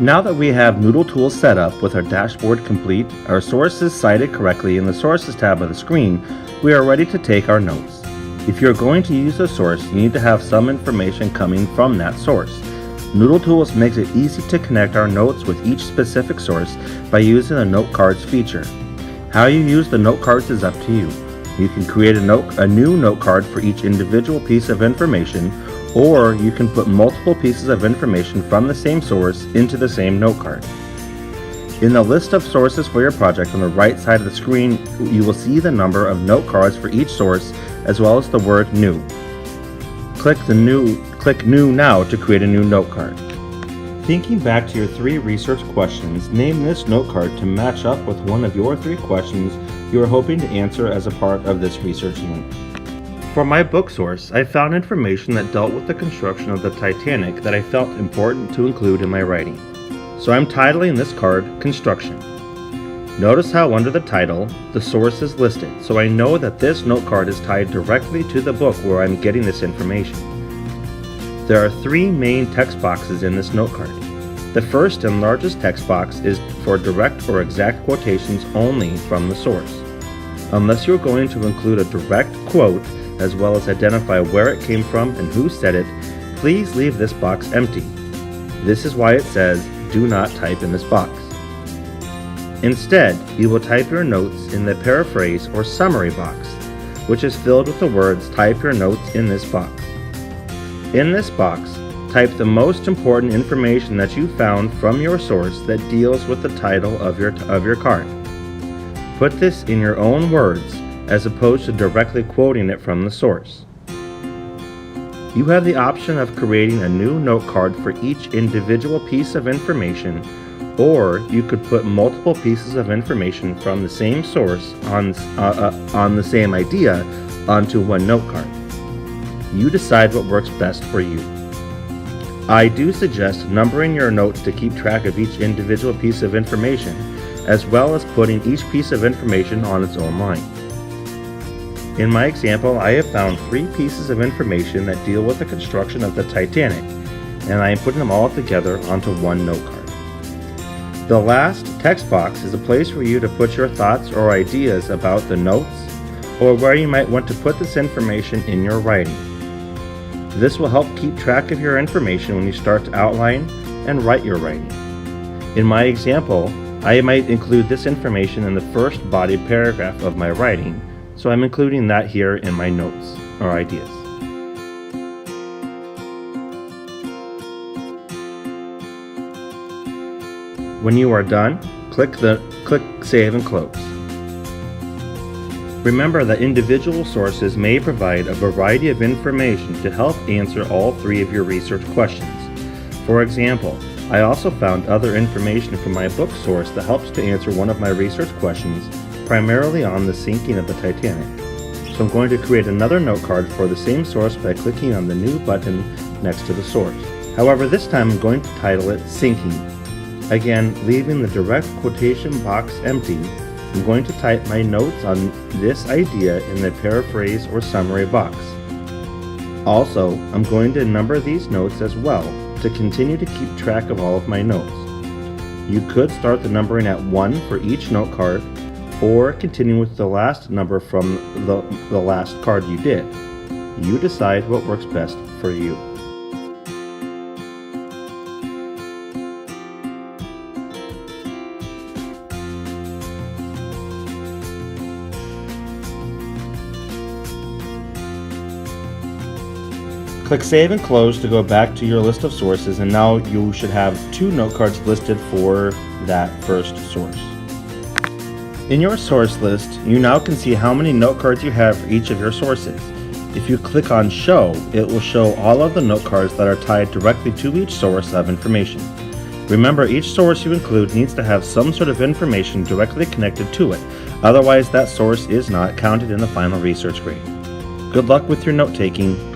Now that we have Noodle Tools set up with our dashboard complete, our sources cited correctly in the Sources tab of the screen, we are ready to take our notes. If you're going to use a source, you need to have some information coming from that source. Noodle Tools makes it easy to connect our notes with each specific source by using the Notecards feature. How you use the Notecards is up to you. You can create a new note card for each individual piece of information, or you can put multiple pieces of information from the same source into the same note card. In the list of sources for your project on the right side of the screen, you will see the number of note cards for each source as well as the word New. Click New now to create a new note card. Thinking back to your 3 research questions, name this note card to match up with one of your 3 questions you are hoping to answer as a part of this research unit. For my book source, I found information that dealt with the construction of the Titanic that I felt important to include in my writing. So I'm titling this card Construction. Notice how under the title, the source is listed, so I know that this note card is tied directly to the book where I'm getting this information. There are 3 main text boxes in this note card. The first and largest text box is for direct or exact quotations only from the source. Unless you're going to include a direct quote, as well as identify where it came from and who said it, please leave this box empty. This is why it says, do not type in this box. Instead, you will type your notes in the paraphrase or summary box, which is filled with the words type your notes in this box. In this box, type the most important information that you found from your source that deals with the title of your card. Put this in your own words as opposed to directly quoting it from the source. You have the option of creating a new note card for each individual piece of information, or you could put multiple pieces of information from the same source on the same idea onto one note card. You decide what works best for you. I do suggest numbering your notes to keep track of each individual piece of information, as well as putting each piece of information on its own line. In my example, I have found 3 pieces of information that deal with the construction of the Titanic, and I am putting them all together onto one note card. The last text box is a place for you to put your thoughts or ideas about the notes, or where you might want to put this information in your writing. This will help keep track of your information when you start to outline and write your writing. In my example, I might include this information in the first body paragraph of my writing, so I'm including that here in my notes or ideas. When you are done, click Save and Close. Remember that individual sources may provide a variety of information to help answer all 3 of your research questions. For example, I also found other information from my book source that helps to answer one of my research questions, primarily on the sinking of the Titanic. So I'm going to create another note card for the same source by clicking on the new button next to the source. However, this time I'm going to title it Sinking. Again, leaving the direct quotation box empty, I'm going to type my notes on this idea in the paraphrase or summary box. Also, I'm going to number these notes as well to continue to keep track of all of my notes. You could start the numbering at 1 for each note card, or continue with the last number from the last card you did. You decide what works best for you. Click Save and Close to go back to your list of sources, and now you should have 2 note cards listed for that first source. In your source list, you now can see how many note cards you have for each of your sources. If you click on Show, it will show all of the note cards that are tied directly to each source of information. Remember, each source you include needs to have some sort of information directly connected to it, otherwise that source is not counted in the final research grade. Good luck with your note taking.